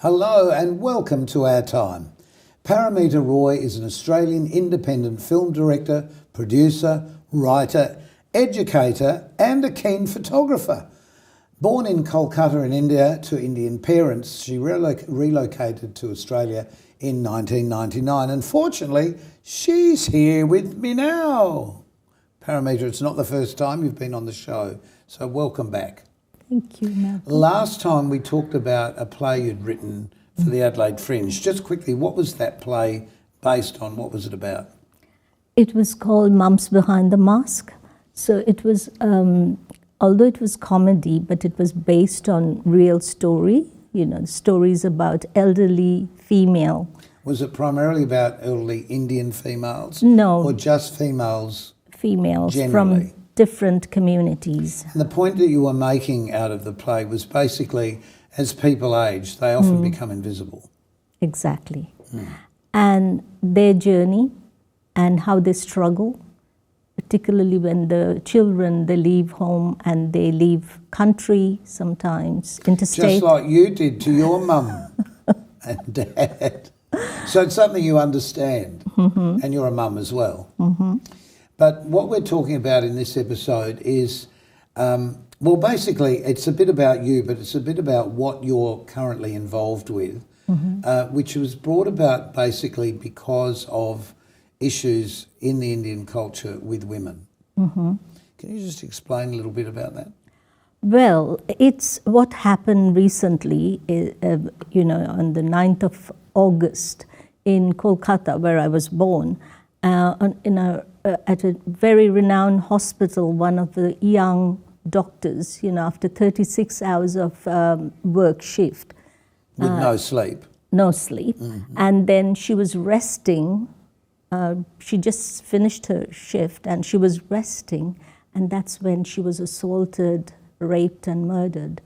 Hello and welcome to Our Time. Paramita Roy is an Australian independent film director, producer, writer, educator and a keen photographer. Born in Kolkata in India to Indian parents, she relocated to Australia in 1999 and fortunately she's here with me now. Paramita, it's not the first time you've been on the show, so welcome back. Thank you, Malcolm. Last time we talked about a play you'd written for the Adelaide Fringe. Just quickly, what was that play based on? What was it about? It was called Mums Behind the Mask. So it was, although it was comedy, but it was based on real story, stories about elderly female. Was it primarily about elderly Indian females? No. Or just females? Females generally? From different communities. And the point that you were making out of the play was basically, as people age, they often become invisible. Exactly. And their journey and how they struggle, particularly when the children, they leave home and they leave country sometimes, interstate. Just like you did to your mum and dad. So it's something you understand, and you're a mum as well. But what we're talking about in this episode is, basically it's a bit about you, but it's a bit about what you're currently involved with, which was brought about basically because of issues in the Indian culture with women. Can you just explain a little bit about that? Well, it's what happened recently, on the 9th of August in Kolkata, where I was born, at a very renowned hospital. One of the young doctors, after 36 hours of work shift. With no sleep? No sleep. And then she was resting. She just finished her shift and she was resting. And that's when she was assaulted, raped and murdered.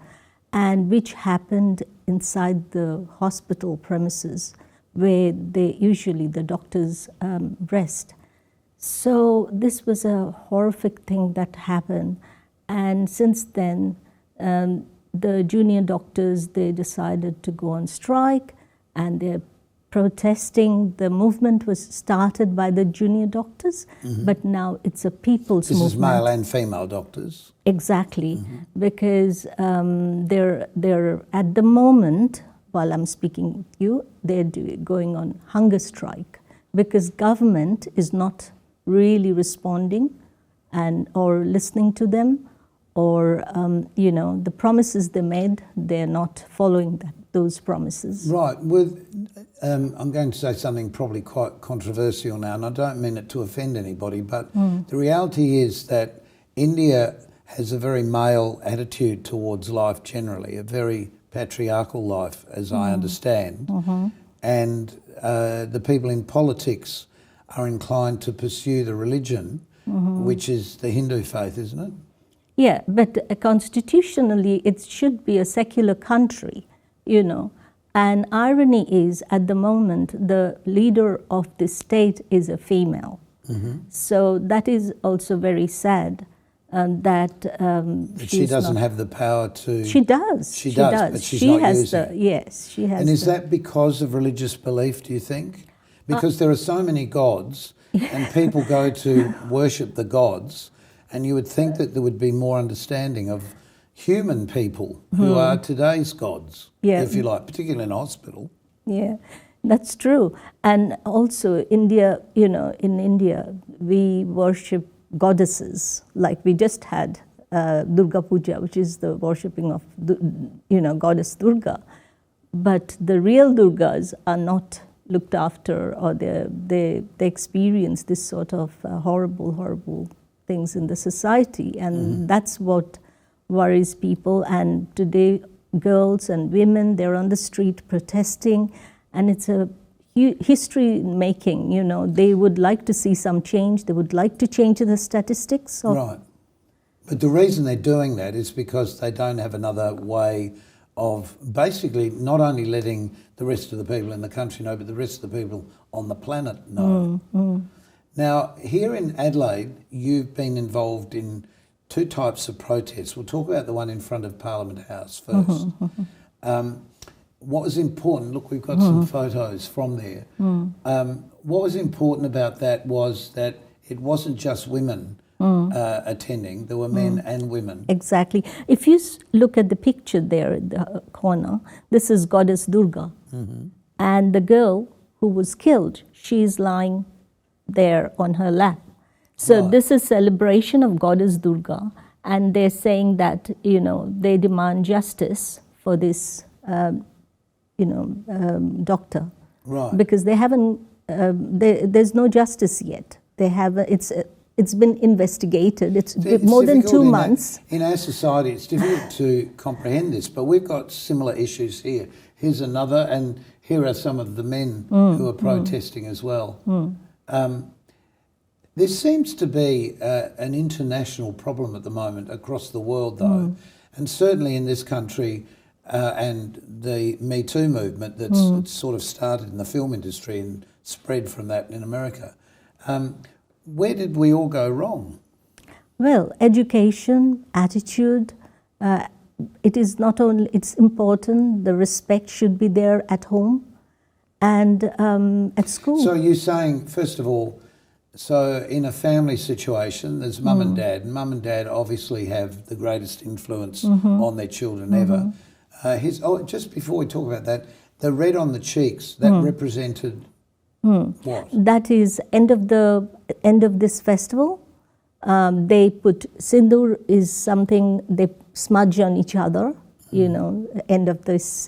And which happened inside the hospital premises where the doctors rest. So this was a horrific thing that happened. And since then, the junior doctors, they decided to go on strike and they're protesting. The movement was started by the junior doctors, but now it's a people's movement. This is male and female doctors? Exactly, because they're at the moment, while I'm speaking with you, they're going on hunger strike because government is not really responding or listening to them, or the promises they made, they're not following those promises. Right. I'm going to say something probably quite controversial now, and I don't mean it to offend anybody, but the reality is that India has a very male attitude towards life generally, a very patriarchal life, as I understand, and the people in politics are inclined to pursue the religion, which is the Hindu faith, isn't it? Yeah, but constitutionally it should be a secular country, And irony is, at the moment, the leader of the state is a female. So that is also very sad. That she doesn't have the power to... She does. She does, but she's not using it. Yes, she has. And is that because of religious belief, do you think? Because there are so many gods and people go to worship the gods, and you would think that there would be more understanding of human people who are today's gods, if you like, particularly in a hospital. Yeah, that's true. And also India, in India, we worship goddesses. Like we just had Durga Puja, which is the worshipping of, goddess Durga. But the real Durgas are not looked after, or they experience this sort of horrible things in the society. And that's what worries people. And today, girls and women, they're on the street protesting. And it's a history making, they would like to see some change. They would like to change the statistics. Right. But the reason they're doing that is because they don't have another way of basically not only letting the rest of the people in the country know, but the rest of the people on the planet know. Now, here in Adelaide, you've been involved in two types of protests. We'll talk about the one in front of Parliament House first. what was important, look, we've got some photos from there. What was important about that was that it wasn't just women attending, there were men and women. Exactly. If you look at the picture there in the corner, this is Goddess Durga. And the girl who was killed, she's lying there on her lap. So this is celebration of Goddess Durga, and they're saying that, you know, they demand justice for this, doctor. Right. Because they haven't, there's no justice yet. They have, it's been investigated. It's more than 2 months. In our society, it's difficult to comprehend this, but we've got similar issues here. Here's another, and here are some of the men who are protesting as well. There seems to be an international problem at the moment across the world, though, and certainly in this country, and the Me Too movement that's sort of started in the film industry and spread from that in America. Where did we all go wrong? Well, education, attitude, it is not only, it's important, the respect should be there at home and at school. So you're saying, first of all, so in a family situation, there's mum and dad, and mum and dad obviously have the greatest influence on their children ever. Just before we talk about that, the red on the cheeks, that represented what? That is end of this festival. They put sindoor is something they smudge on each other. You know, end of this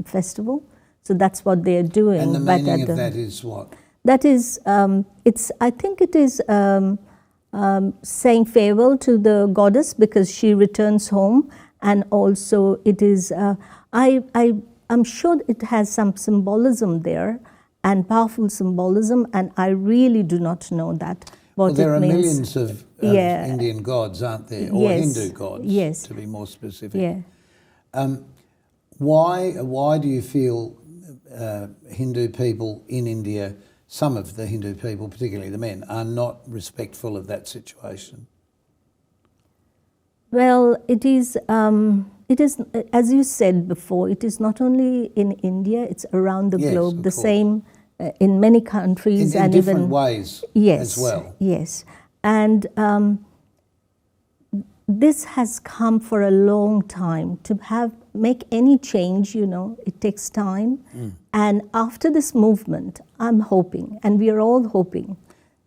festival. So that's what they are doing. And the meaning of that is what? That is, I think it is saying farewell to the goddess because she returns home, and also it is. I'm sure it has some symbolism there, and powerful symbolism, and I really do not know that. Well, there are millions of Indian gods, aren't there, or Hindu gods, to be more specific. Yeah. Why do you feel Hindu people in India? Some of the Hindu people, particularly the men, are not respectful of that situation. Well, it is, as you said before, it is not only in India, it's around the globe, the same in many countries. In different ways as well. Yes, and this has come for a long time. To make any change, you know, it takes time. And after this movement, I'm hoping, and we are all hoping,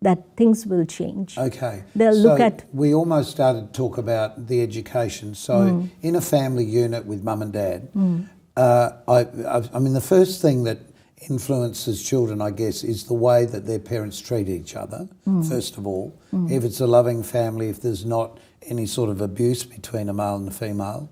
that things will change. Okay. They'll look at. We almost started to talk about the education. So in a family unit with mum and dad, I mean, the first thing that influences children, I guess, is the way that their parents treat each other, first of all. If it's a loving family, if there's not any sort of abuse between a male and a female.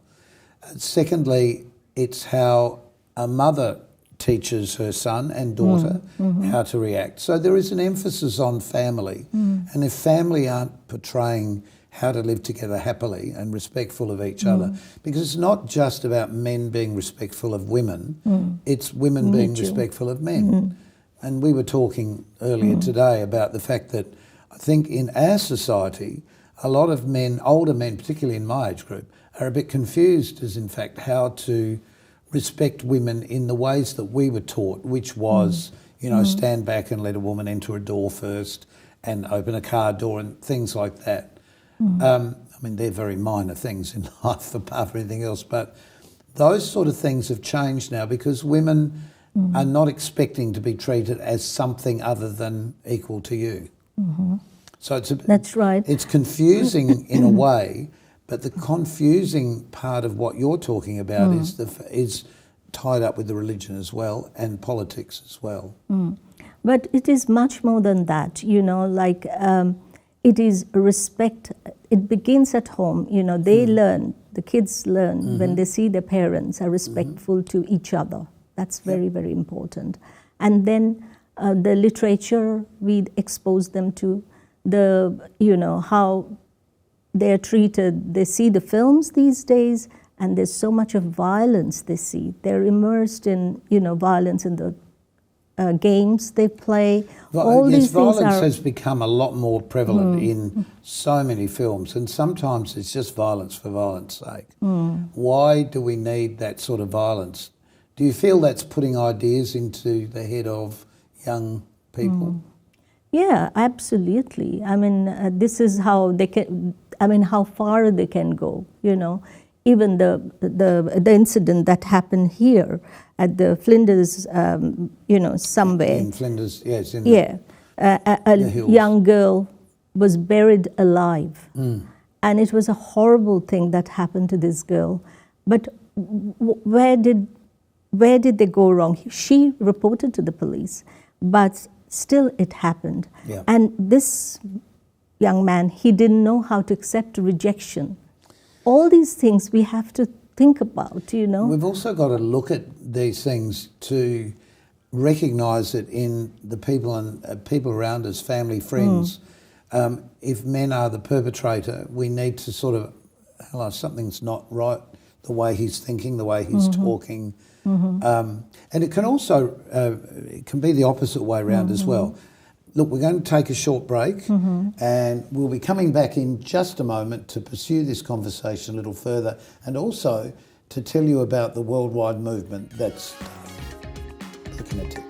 Secondly, it's how a mother teaches her son and daughter how to react. So there is an emphasis on family. And if family aren't portraying how to live together happily and respectful of each other, because it's not just about men being respectful of women, it's women being respectful of men. And we were talking earlier today about the fact that I think in our society, a lot of men, older men, particularly in my age group, are a bit confused as in fact how to respect women in the ways that we were taught, which was, you know, stand back and let a woman enter a door first and open a car door and things like that. I mean, they're very minor things in life apart from anything else, but those sort of things have changed now because women are not expecting to be treated as something other than equal to you. So That's right. It's confusing in a way, but the confusing part of what you're talking about is tied up with the religion as well and politics as well. But it is much more than that, you know, like it is respect. It begins at home, you know, they learn, the kids learn when they see their parents are respectful to each other. That's very, very important. And then the literature, we expose them to the, you know, how they're treated. They see the films these days, and there's so much of violence they see. They're immersed in, you know, violence in the games they play. All these things violence has become a lot more prevalent in so many films, and sometimes it's just violence for violence sake. Why do we need that sort of violence Do you feel that's putting ideas into the head of young people? Yeah, absolutely. I mean, this is how they can. I mean, how far they can go. You know, even the incident that happened here at the Flinders, somewhere. In Flinders, yes. A the hills. young girl was buried alive, and it was a horrible thing that happened to this girl. But where did they go wrong? She reported to the police, but still it happened. Yeah. And this young man, he didn't know how to accept rejection. All these things we have to think about, you know. We've also got to look at these things to recognise it in the people and people around us, family, friends. If men are the perpetrator, we need to sort of, hello, something's not right, the way he's thinking, the way he's talking. And it can also, it can be the opposite way around as well. Look, we're going to take a short break and we'll be coming back in just a moment to pursue this conversation a little further and also to tell you about the worldwide movement that's looking at it.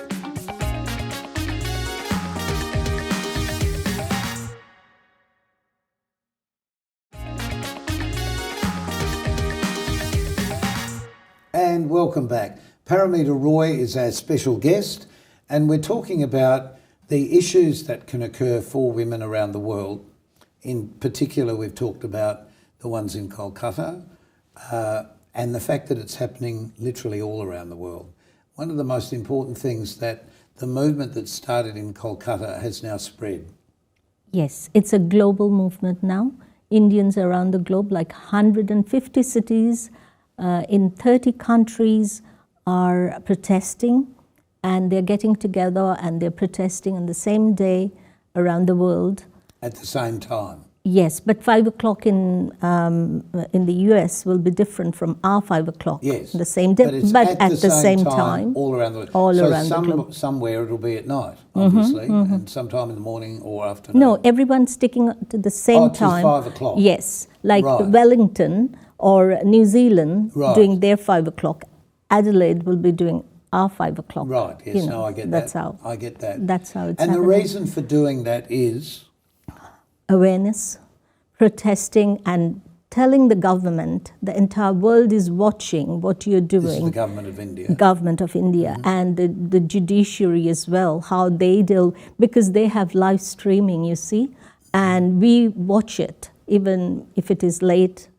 And welcome back. Paramita Roy is our special guest, and we're talking about the issues that can occur for women around the world. In particular, we've talked about the ones in Kolkata and the fact that it's happening literally all around the world. One of the most important things that the movement that started in Kolkata has now spread. Yes, it's a global movement now. Indians around the globe, like 150 cities in 30 countries are protesting, and they're getting together and they're protesting on the same day around the world. At the same time? Yes, but 5 o'clock in the US will be different from our 5 o'clock. Yes, the same day, but at the same time, all around the world. All around the globe. Somewhere it'll be at night, obviously, and sometime in the morning or afternoon. No, everyone's sticking to the same time. 5 o'clock. Yes, like Right. Wellington or New Zealand Right. doing their 5 o'clock. Adelaide will be doing our 5 o'clock. Right, yes, You know, no, I get that's that. How, I get that. That's how it's And happening. the reason for doing that is? Awareness, protesting and telling the government, the entire world is watching what you're doing. This is the government of India. Government of India and the judiciary as well, how they deal, because they have live streaming, you see, and we watch it, even if it is late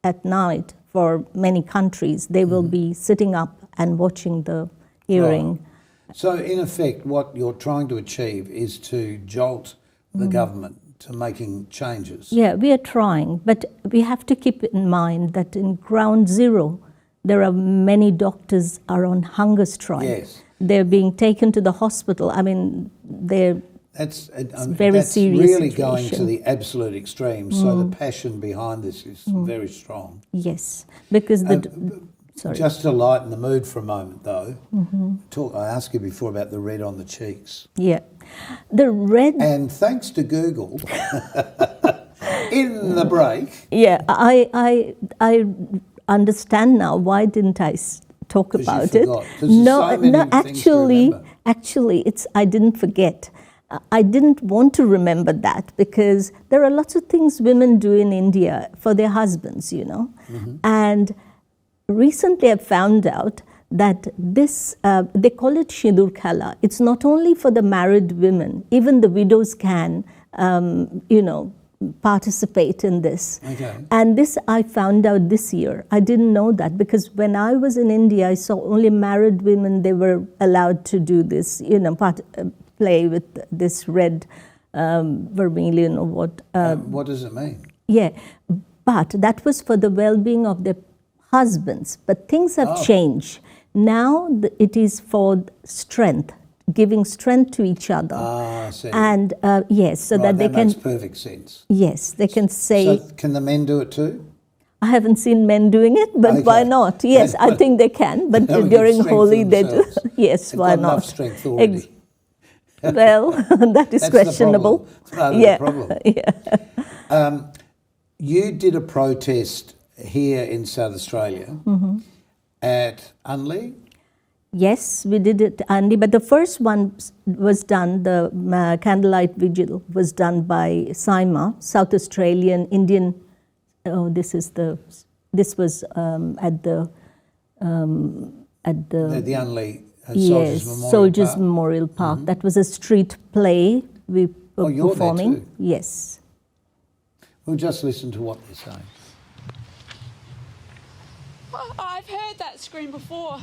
at night for many countries, they will be sitting up and watching the hearing. Right. So in effect, what you're trying to achieve is to jolt the government to making changes. Yeah, we are trying, but we have to keep in mind that in ground zero, there are many doctors are on hunger strike. Yes. They're being taken to the hospital. I mean, That's very serious really going to situation. the absolute extreme. So the passion behind this is very strong. Yes, because sorry. Just to lighten the mood for a moment, though, I asked you before about the red on the cheeks. Yeah, the red. And thanks to Google, in the break. Yeah, I understand now. Why didn't I talk about it? Forgot, 'cause there's so many things to remember. Actually, I didn't forget. I didn't want to remember that because there are lots of things women do in India for their husbands, you know. And recently I found out that this, they call it Shindur Khala. It's not only for the married women, even the widows can, participate in this. Okay. And this I found out this year. I didn't know that because when I was in India, I saw only married women, they were allowed to do this, play with this red vermilion or what. What does it mean? Yeah, but that was for the well-being of their husbands. But things have changed. Now it is for strength, giving strength to each other. Ah, I see. And yes, so Right, that they makes can. perfect sense. Yes, they can say. So can the men do it too? I haven't seen men doing it, but why Okay. not? Yes, I think they can. But They during can Holi, they do. strength themselves. Yes, They've why got not? enough strength already. Well, that is That's questionable. The problem. It's part of the problem. You did a protest here in South Australia at Unley? Yes, we did it, Andy. But the first one was done, the candlelight vigil was done by Saima, South Australian Indian. Oh, this was at the The Unley yes, Soldiers Memorial Soldiers Park. Memorial Park. That was a street play we were you're performing. there too. Yes. We'll just listen to what they're saying. Oh, I've heard that scream before.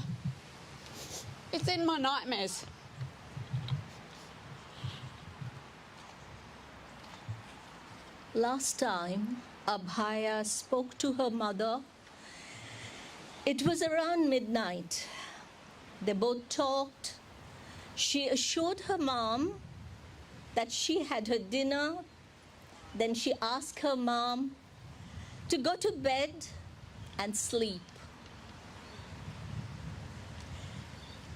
It's in my nightmares. Last time Abhaya spoke to her mother, it was around midnight. They both talked. She assured her mom that she had her dinner. Then she asked her mom to go to bed and sleep.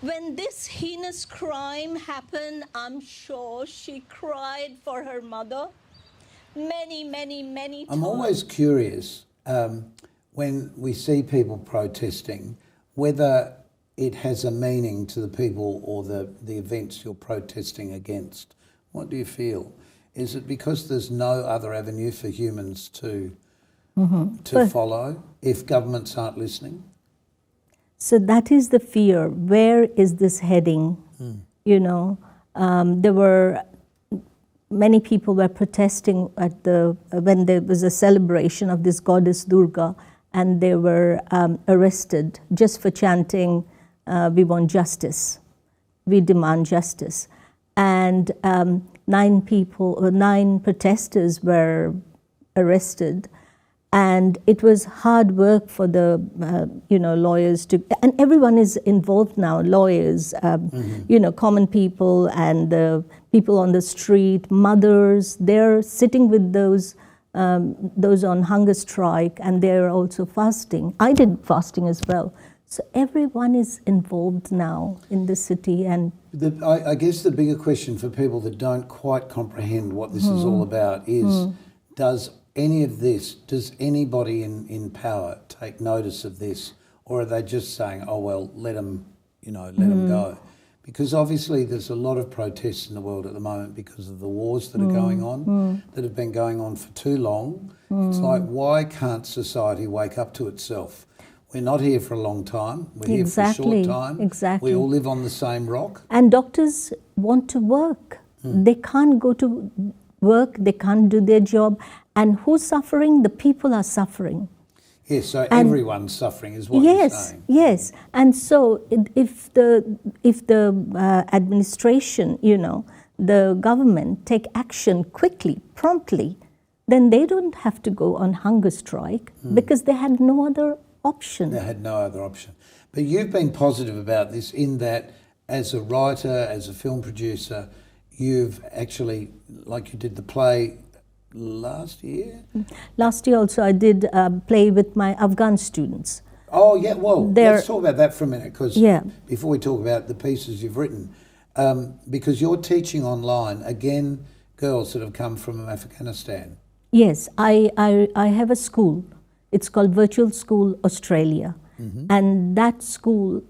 When this heinous crime happened, I'm sure she cried for her mother many, many, many times. I'm always curious when we see people protesting whether it has a meaning to the people or the events you're protesting against. What do you feel? Is it because there's no other avenue for humans to follow if governments aren't listening? So that is the fear. Where is this heading? You know, there were many people were protesting at when there was a celebration of this goddess Durga, and they were arrested just for chanting, "We want justice, we demand justice," and 9 protesters were arrested. And it was hard work for the, lawyers to, and everyone is involved now, lawyers, common people and the people on the street, mothers, they're sitting with those on hunger strike, and they're also fasting. I did fasting as well. So everyone is involved now in the city. And I guess the bigger question for people that don't quite comprehend what this is all about is, does anybody in power take notice of this, or are they just saying, oh, well, let them go? Because obviously there's a lot of protests in the world at the moment because of the wars that are going on, that have been going on for too long. It's like, why can't society wake up to itself? We're not here for a long time. We're here for a short time. Exactly. We all live on the same rock. And doctors want to work. They can't go to work. They can't do their job. And who's suffering? The people are suffering. Yes, so everyone's suffering is what you're saying. Yes. And so if the administration, the government take action quickly, promptly, then they don't have to go on hunger strike because they had no other option. They had no other option. But you've been positive about this in that as a writer, as a film producer, you've actually, like you did the play last year? Last year also I did play with my Afghan students. Oh, yeah, well, let's talk about that for a minute, because before we talk about the pieces you've written, because you're teaching online, again, girls that have come from Afghanistan. Yes, I have a school. It's called Virtual School Australia. And that school,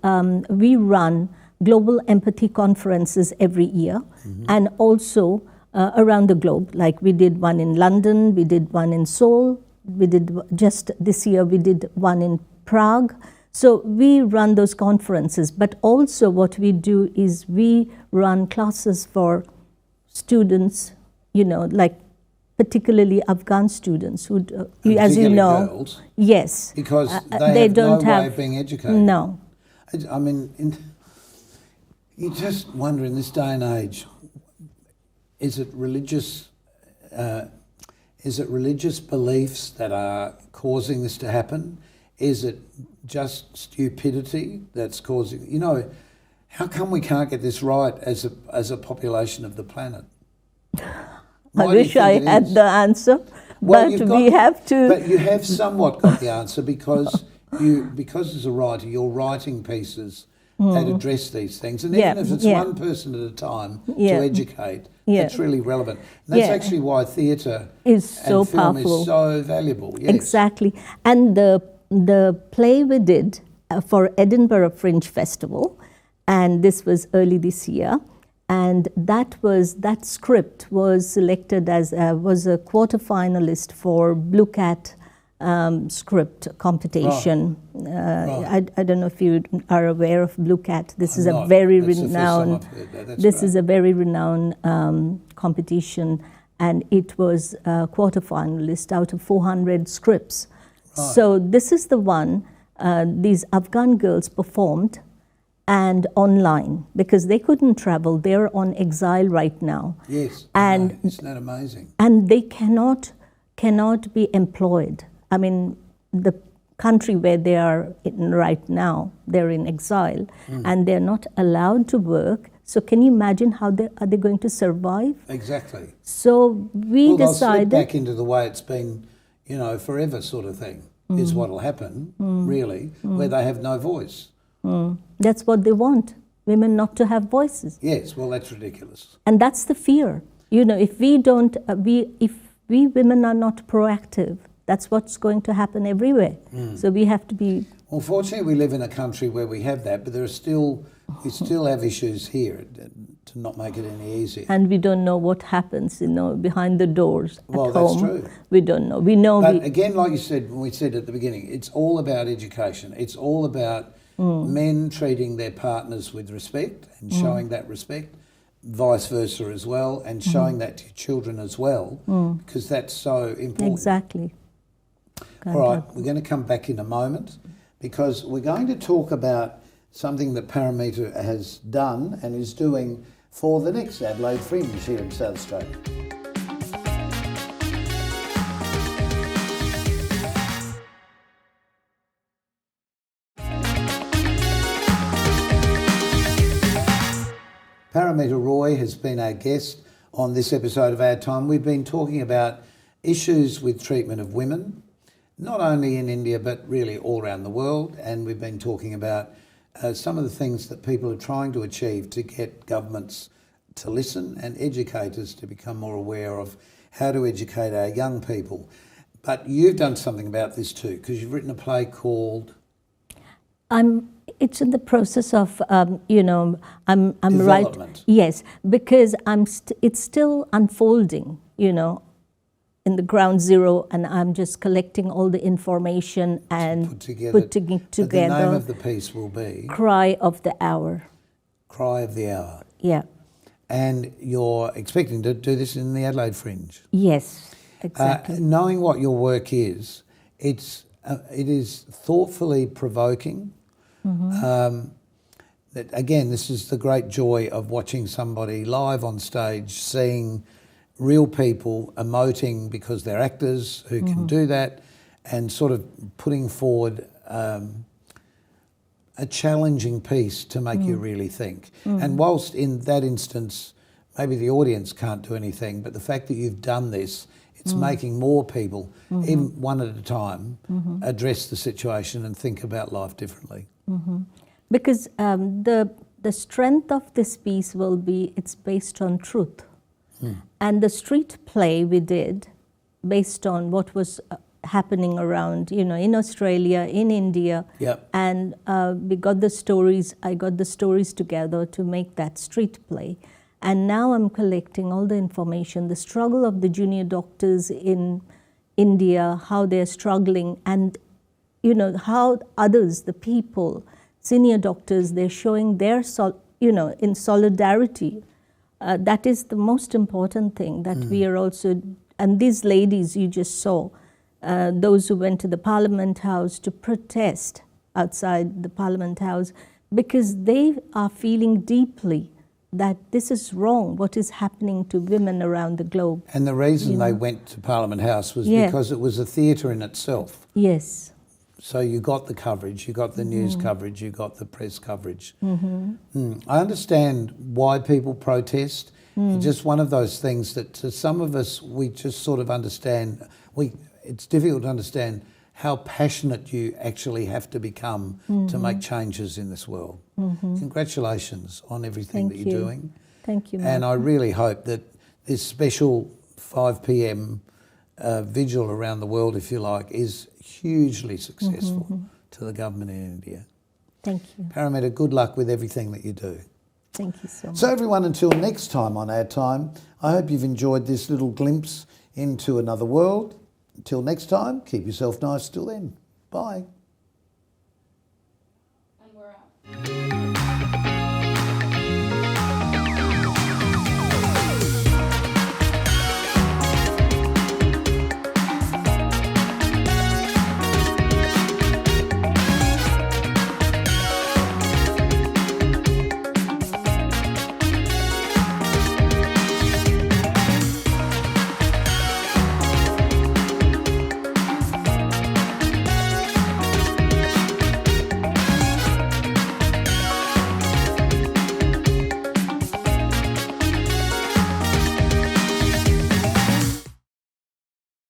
we run global empathy conferences every year, and also around the globe. Like we did one in London, we did one in Seoul, we did just this year, we did one in Prague. So we run those conferences, but also what we do is we run classes for students, like particularly Afghan students who, as you know, girls, yes, because they have don't no have way of being educated. No. I mean, you just wonder in this day and age, is it religious beliefs that are causing this to happen? Is it just stupidity that's causing? How come we can't get this right as a population of the planet? I wish I had the answer, but we have to. But you have somewhat got the answer because as a writer, you're writing pieces that address these things, and even if it's one person at a time to educate, it's really relevant. And that's actually why theatre is so and film powerful. is so valuable. Yes. Exactly, and the play we did for Edinburgh Fringe Festival, and this was early this year. And that script was selected as was a quarter-finalist for Blue Cat script competition. Right. I don't know if you are aware of Blue Cat. This is I'm a not. very That's the first time renowned. I've heard that. That's This great. is a very renowned competition, and it was a quarter-finalist out of 400 scripts. Right. So this is the one these Afghan girls performed, and online, because they couldn't travel. They're on exile right now. Yes, And isn't that amazing? and they cannot be employed. I mean, the country where they are in right now, they're in exile, and they're not allowed to work. So can you imagine how are they going to survive? Exactly. So we Well, they'll slip decided. back into the way it's been, forever sort of thing, is what will happen, really, where they have no voice. That's what they want, women not to have voices. Yes, well, that's ridiculous. And that's the fear. If we don't, if we women are not proactive, that's what's going to happen everywhere. So we have to be. Well, fortunately, we live in a country where we have that, but we still have issues here, to not make it any easier. And we don't know what happens, behind the doors at Well, home. that's true. We don't know. We know. But again, like you said, when we said at the beginning, it's all about education. It's all about men treating their partners with respect and showing that respect, vice versa as well, and showing that to children as well, because that's so important. Exactly. All right, we're going to come back in a moment, because we're going to talk about something that Paramita has done and is doing for the next Adelaide Fringe here in South Australia. Paramita Roy has been our guest on this episode of Our Time. We've been talking about issues with treatment of women, not only in India but really all around the world, and we've been talking about some of the things that people are trying to achieve to get governments to listen and educators to become more aware of how to educate our young people. But you've done something about this too, because you've written a play called... It's in the process of, I'm right. Development. Yes, because it's still unfolding, in the ground zero, and I'm just collecting all the information and putting it together. But the name of the piece will be Cry of the Hour. Cry of the Hour. Yeah. And you're expecting to do this in the Adelaide Fringe. Yes, exactly. Knowing what your work is, it is thoughtfully provoking. That again, this is the great joy of watching somebody live on stage, seeing real people emoting because they're actors who can do that, and sort of putting forward a challenging piece to make you really think. And whilst in that instance, maybe the audience can't do anything, but the fact that you've done this, it's making more people, even one at a time, address the situation and think about life differently. Because the strength of this piece will be, it's based on truth. And the street play we did, based on what was happening around, in Australia, in India. Yep. And we got the stories, I got the stories together to make that street play. And now I'm collecting all the information, the struggle of the junior doctors in India, how they're struggling, and how others, the people, senior doctors, they're showing their, in solidarity. That is the most important thing, that we are also, and these ladies you just saw, those who went to the Parliament House to protest outside the Parliament House, because they are feeling deeply that this is wrong, what is happening to women around the globe. And the reason they went to Parliament House was because it was a theatre in itself. Yes. So you got the coverage, you got the news coverage, you got the press coverage. I understand why people protest. It's just one of those things that to some of us, we just sort of understand. It's difficult to understand how passionate you actually have to become to make changes in this world. Congratulations on everything that you're doing. Thank you, And I really hope that this special 5 p.m. vigil around the world, if you like, is hugely successful to the government in India. Thank you. Paramita, good luck with everything that you do. Thank you so much. So everyone, until next time on Our Time, I hope you've enjoyed this little glimpse into another world. Until next time, keep yourself nice till then. Bye. And we're out.